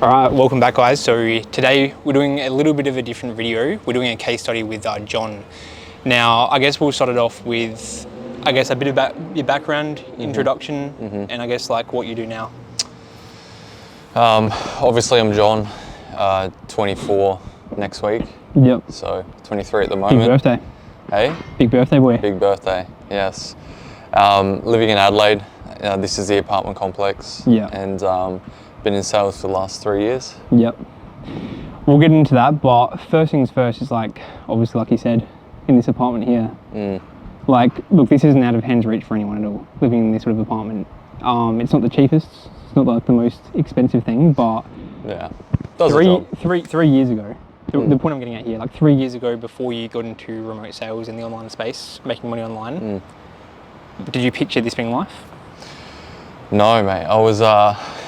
All right, welcome back guys. So today we're doing a little bit of a different video. We're doing a case study with John. Now, I guess we'll start it off with, a bit about your background, introduction, and I guess like what you do now. Obviously I'm John, 24 next week. Yep. So 23 at the moment. Big birthday. Hey? Big birthday boy. Big birthday, yes. Living in Adelaide. This is the apartment complex. Yeah. And been in sales for the last 3 years. Yep. We'll get into that, but first things first is like, obviously like you said, in this apartment here. Like, look, this isn't out of hand's reach for anyone at all, living in this sort of apartment. It's not the cheapest, it's not like the most expensive thing, but Yeah, does the job. Three years ago, the point I'm getting at here, like 3 years ago before you got into remote sales in the online space, making money online, did you picture this being life? No, mate. I was,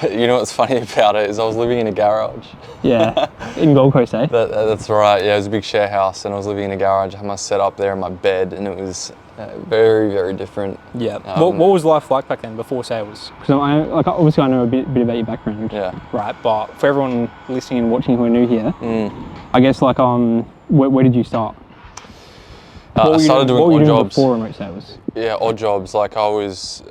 you know what's funny about it is I was living in a garage. Yeah, in Gold Coast, eh? That's right, yeah, it was a big share house and I was living in a garage. I had my setup there in my bed and it was very, very different. Yeah. What was life like back then, before sales? Because obviously I know a bit about your background. Yeah. Right, but for everyone listening and watching who are new here, I guess like, where did you start? I started doing odd jobs. Before remote sales? Yeah, odd jobs. Like I was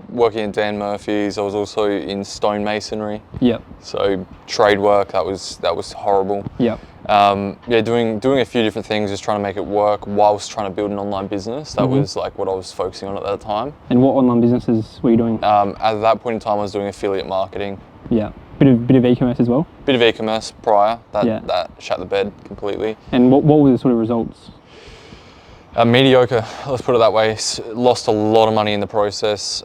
working at Dan Murphy's. I was also in stonemasonry. Yep. So trade work. That was horrible. Yep. Yeah, doing a few different things, just trying to make it work whilst trying to build an online business. That was like what I was focusing on at that time. And what online businesses were you doing? At that point in time, I was doing affiliate marketing. Yeah. Bit of e-commerce as well. Bit of e-commerce prior. That Yeah. that shut the bed completely. And what were the sort of results? Mediocre, let's put it that way. Lost a lot of money in the process,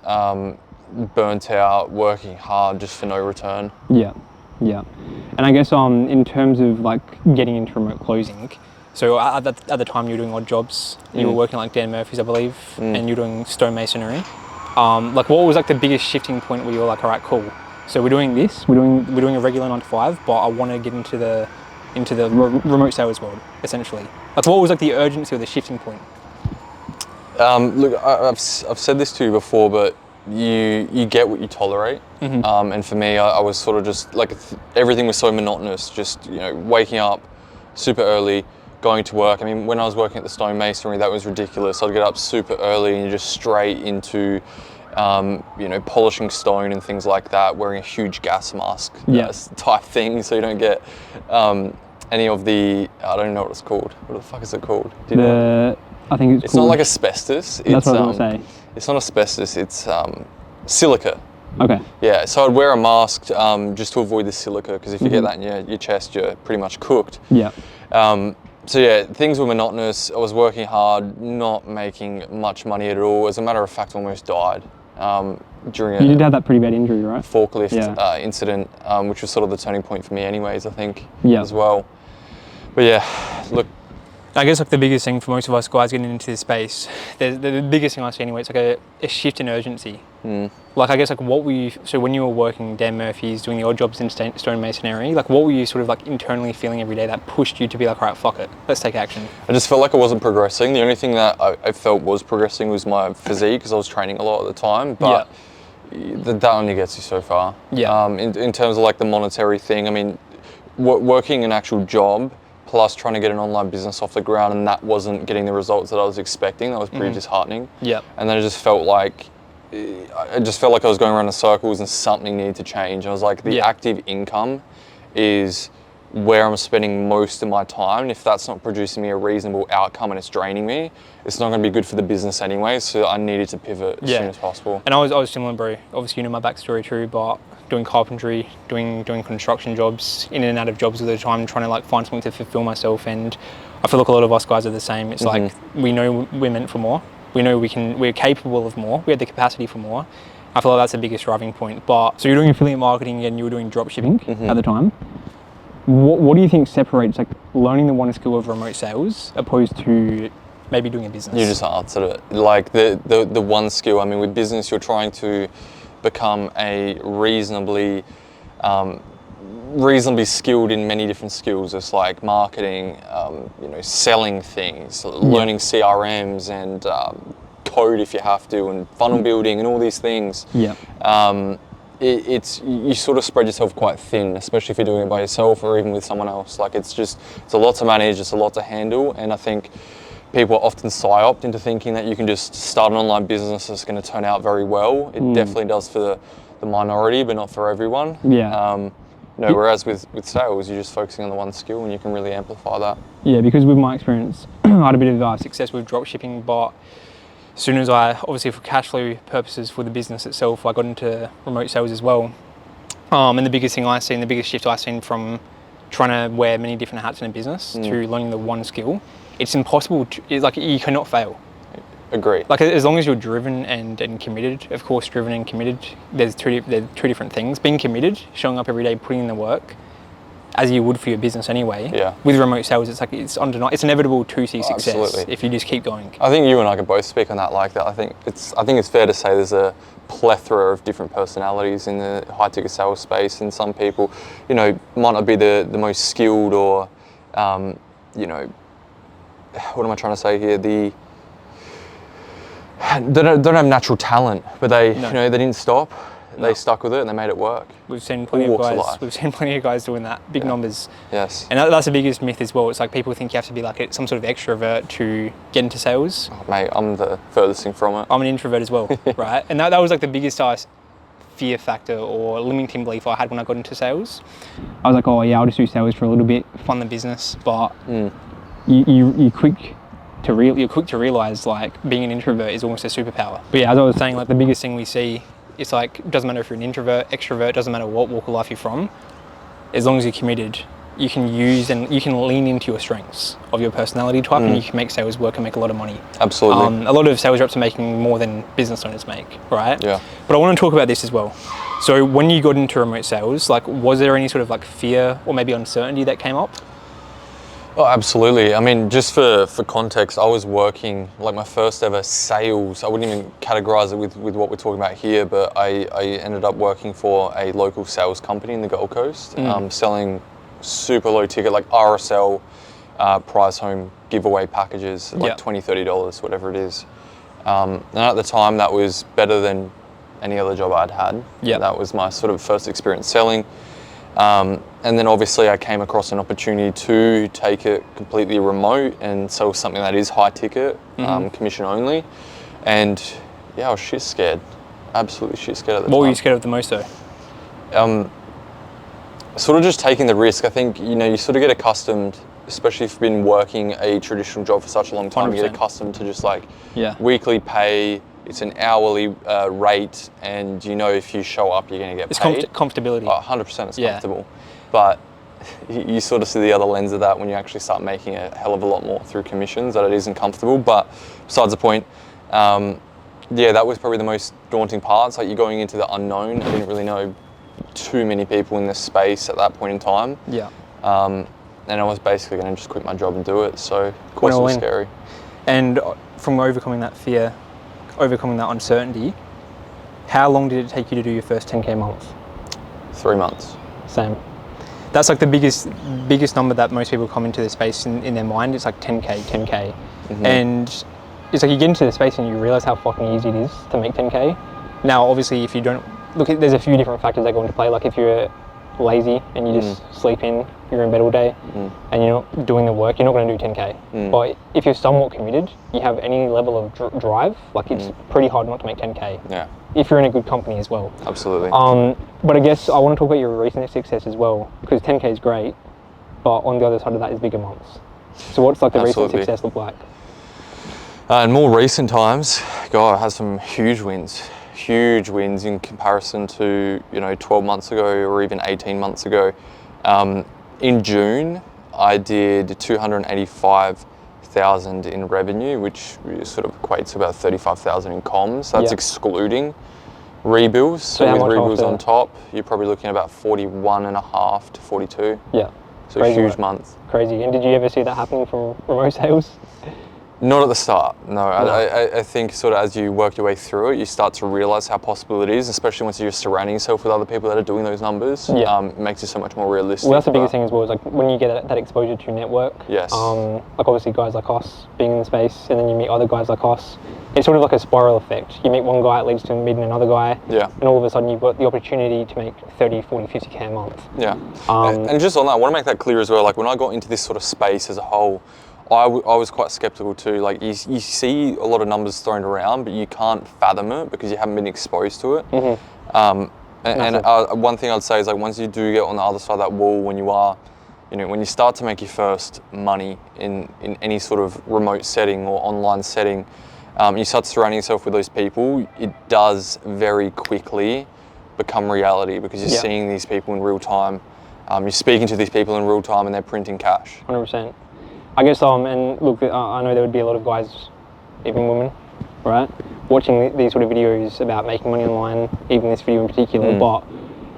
burnt out, working hard just for no return. Yeah, yeah. And I guess in terms of like getting into remote closing, so at the time you were doing odd jobs, you were working like Dan Murphy's, I believe, and you're doing stonemasonry. Like what was like the biggest shifting point where you were like, all right, cool. So we're doing this, we're doing a regular 9 to 5, but I want to get into the remote sales world, essentially. Like what was like the urgency or the shifting point? Look, I've said this to you before, but you get what you tolerate. And for me, I was sort of just like, everything was so monotonous, just, you know, waking up super early, going to work. I mean, when I was working at the stonemasonry, that was ridiculous. I'd get up super early and you're just straight into, you know, polishing stone and things like that, wearing a huge gas mask type thing, so you don't get any of the, I don't know what it's called. What the fuck is it called? Do you know? I think it's not like asbestos. That's what I was going to say. It's not asbestos, it's silica. Okay. Yeah, so I'd wear a mask just to avoid the silica, because if you get that in your chest, you're pretty much cooked. Yeah. So yeah, things were monotonous. I was working hard, not making much money at all. As a matter of fact, I almost died during You did have that pretty bad injury, right? Forklift incident, which was sort of the turning point for me anyways, I think, Yeah. as well. But yeah, look. I guess like the biggest thing for most of us guys getting into this space, the biggest thing I see anyway, it's like a shift in urgency. Like I guess like what were you, so when you were working Dan Murphy's, doing the odd jobs in stonemasonry, like what were you sort of like internally feeling every day that pushed you to be like, all right, fuck it, let's take action? I just felt like I wasn't progressing. The only thing that I felt was progressing was my physique, because I was training a lot at the time, but that only gets you so far. Yeah. In terms of like the monetary thing, I mean, working an actual job, plus trying to get an online business off the ground, and that wasn't getting the results that I was expecting. That was pretty disheartening. Yeah. And then I just felt like I was going around in circles and something needed to change. I was like, the active income is where I'm spending most of my time. And if that's not producing me a reasonable outcome and it's draining me, it's not going to be good for the business anyway. So I needed to pivot as soon as possible. And I was similar, bro. Obviously, you know my backstory too, but doing carpentry, doing construction jobs, in and out of jobs all the time, trying to like find something to fulfill myself. And I feel like a lot of us guys are the same. It's like, we know we're meant for more. We know we're capable of more. We have the capacity for more. I feel like that's the biggest driving point. But so you're doing affiliate marketing and you were doing drop shipping at the time. What do you think separates like learning the one skill of remote sales opposed to maybe doing a business? You just answered it. Like the one skill, I mean, with business, you're trying to become a reasonably skilled in many different skills. It's like marketing, you know, selling things, learning CRMs and code if you have to, and funnel building and all these things. Yeah. it's you sort of spread yourself quite thin, especially if you're doing it by yourself or even with someone else. Like it's a lot to manage, it's a lot to handle, and I think people are often psyoped into thinking that you can just start an online business that's going to turn out very well. It definitely does for the minority, but not for everyone. Yeah. Whereas with sales, you're just focusing on the one skill and you can really amplify that. Yeah, because with my experience, I had a bit of success with dropshipping, but as soon as obviously for cash flow purposes for the business itself, I got into remote sales as well. And the biggest shift I've seen from trying to wear many different hats in a business to learning the one skill, it's impossible. It's like you cannot fail. Agree. Like as long as you're driven and committed, of course, driven and committed, there's two different things. Being committed, showing up every day, putting in the work, as you would for your business anyway. Yeah. With remote sales, it's undeniable. It's inevitable to see success Absolutely. if you just keep going. I think you and I could both speak on that like that. I think it's fair to say there's a plethora of different personalities in the high ticket sales space, and some people, might not be the most skilled or, what am I trying to say here? They don't have natural talent, but they didn't stop. No. They stuck with it and they made it work. We've seen plenty of guys. We've seen plenty of guys doing that, big numbers. Yes. And that's the biggest myth as well. It's like people think you have to be like some sort of extrovert to get into sales. Oh, mate, I'm the furthest thing from it. I'm an introvert as well, right? And that was like the biggest fear factor or limiting belief I had when I got into sales. I was like, oh yeah, I'll just do sales for a little bit, fund the business, but you're quick to realize like being an introvert is almost a superpower. But yeah, as I was saying, like the biggest thing we see, it's like, it doesn't matter if you're an introvert, extrovert, doesn't matter what walk of life you're from, as long as you're committed, you can use and you can lean into your strengths of your personality type and you can make sales work and make a lot of money. Absolutely. A lot of sales reps are making more than business owners make, right? Yeah. But I want to talk about this as well. So when you got into remote sales, like was there any sort of like fear or maybe uncertainty that came up? Oh, absolutely. I mean, just for context, I was working, like my first ever sales, I wouldn't even categorize it with what we're talking about here, but I ended up working for a local sales company in the Gold Coast, selling super low ticket, like RSL, prize home giveaway packages, like $20, $30, whatever it is. And at the time, that was better than any other job I'd had. Yeah. That was my sort of first experience selling. And then obviously I came across an opportunity to take it completely remote and sell something that is high ticket, commission only. And yeah, I was shit scared. Absolutely shit scared at the time. What were you scared of the most though? Sort of just taking the risk. I think, you sort of get accustomed, especially if you've been working a traditional job for such a long time, 100%. you get accustomed to just like weekly pay. It's an hourly rate, and if you show up, you're going to get paid. It's comfortability. Oh, 100% it's comfortable. But you sort of see the other lens of that when you actually start making a hell of a lot more through commissions, that it isn't comfortable. But besides the point, that was probably the most daunting part. It's like you're going into the unknown. I didn't really know too many people in this space at that point in time. Yeah. And I was basically going to just quit my job and do it. So of course it was scary. And from overcoming that fear, overcoming that uncertainty, how long did it take you to do your first 10K month? 3 months. Same. That's like the biggest number that most people come into the space in their mind. It's like 10K. And it's like you get into the space and you realize how fucking easy it is to make 10K. Now, obviously, if you don't, there's a few different factors that go into play. Like if you're lazy and you just sleep in, you're in bed all day and you're not doing the work, you're not going to do 10K. But if you're somewhat committed, you have any level of drive, like it's pretty hard not to make 10K. Yeah. If you're in a good company as well. Absolutely. But I guess I want to talk about your recent success as well, because 10K is great, but on the other side of that is bigger months. So what's like the recent success look like? In more recent times, God, I had some huge wins in comparison to 12 months ago or even 18 months ago. In June, I did 285,000 in revenue, which sort of equates to about 35,000 in comms. That's excluding rebills. So with rebills on top, you're probably looking at about 41.5 to 42. Yeah. So a huge month. Crazy. And did you ever see that happening from remote sales? Not at the start, no. I think sort of as you work your way through it, you start to realize how possible it is, especially once you're surrounding yourself with other people that are doing those numbers. It makes it so much more realistic. Well, that's the biggest thing as well, is like when you get that exposure to your network. Yes. Like obviously guys like us being in the space, and then you meet other guys like us, it's sort of like a spiral effect. You meet one guy, it leads to meeting another guy, Yeah. and all of a sudden you've got the opportunity to make 30, 40, 50K a month. Yeah. And just on that, I want to make that clear as well. Like when I got into this sort of space as a whole, I was quite skeptical too. Like you see a lot of numbers thrown around, but you can't fathom it because you haven't been exposed to it. One thing I'd say is like once you do get on the other side of that wall, when you start to make your first money in any sort of remote setting or online setting, you start surrounding yourself with those people, it does very quickly become reality because you're seeing these people in real time. You're speaking to these people in real time and they're printing cash. 100%. I guess, and look, I know there would be a lot of guys, even women, right, watching these sort of videos about making money online, even this video in particular, but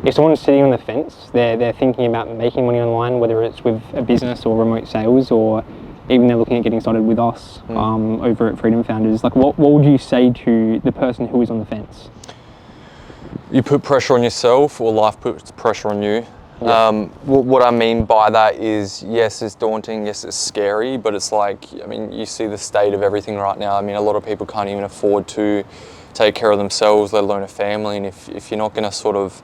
if someone's sitting on the fence, they're thinking about making money online, whether it's with a business or remote sales, or even they're looking at getting started with us over at Freedom Founders, like what would you say to the person who is on the fence? You put pressure on yourself or life puts pressure on you. What I mean by that is, yes, it's daunting, yes, it's scary, but it's like, I mean, you see the state of everything right now. I mean, a lot of people can't even afford to take care of themselves, let alone a family. And if you're not going to sort of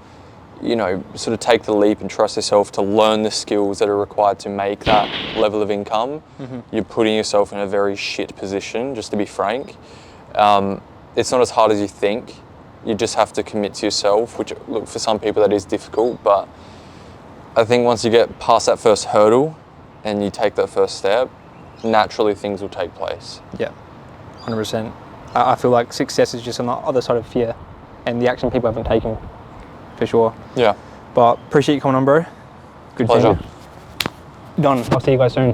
take the leap and trust yourself to learn the skills that are required to make that level of income, you're putting yourself in a very shit position, just to be frank. It's not as hard as you think. You just have to commit to yourself, which, look, for some people that is difficult, but I think once you get past that first hurdle and you take that first step, naturally things will take place. Yeah, 100%. I feel like success is just on the other side of fear and the action people haven't taken, for sure. Yeah. But appreciate you coming on, bro. Good Pleasure. seeing you. Done. I'll see you guys soon.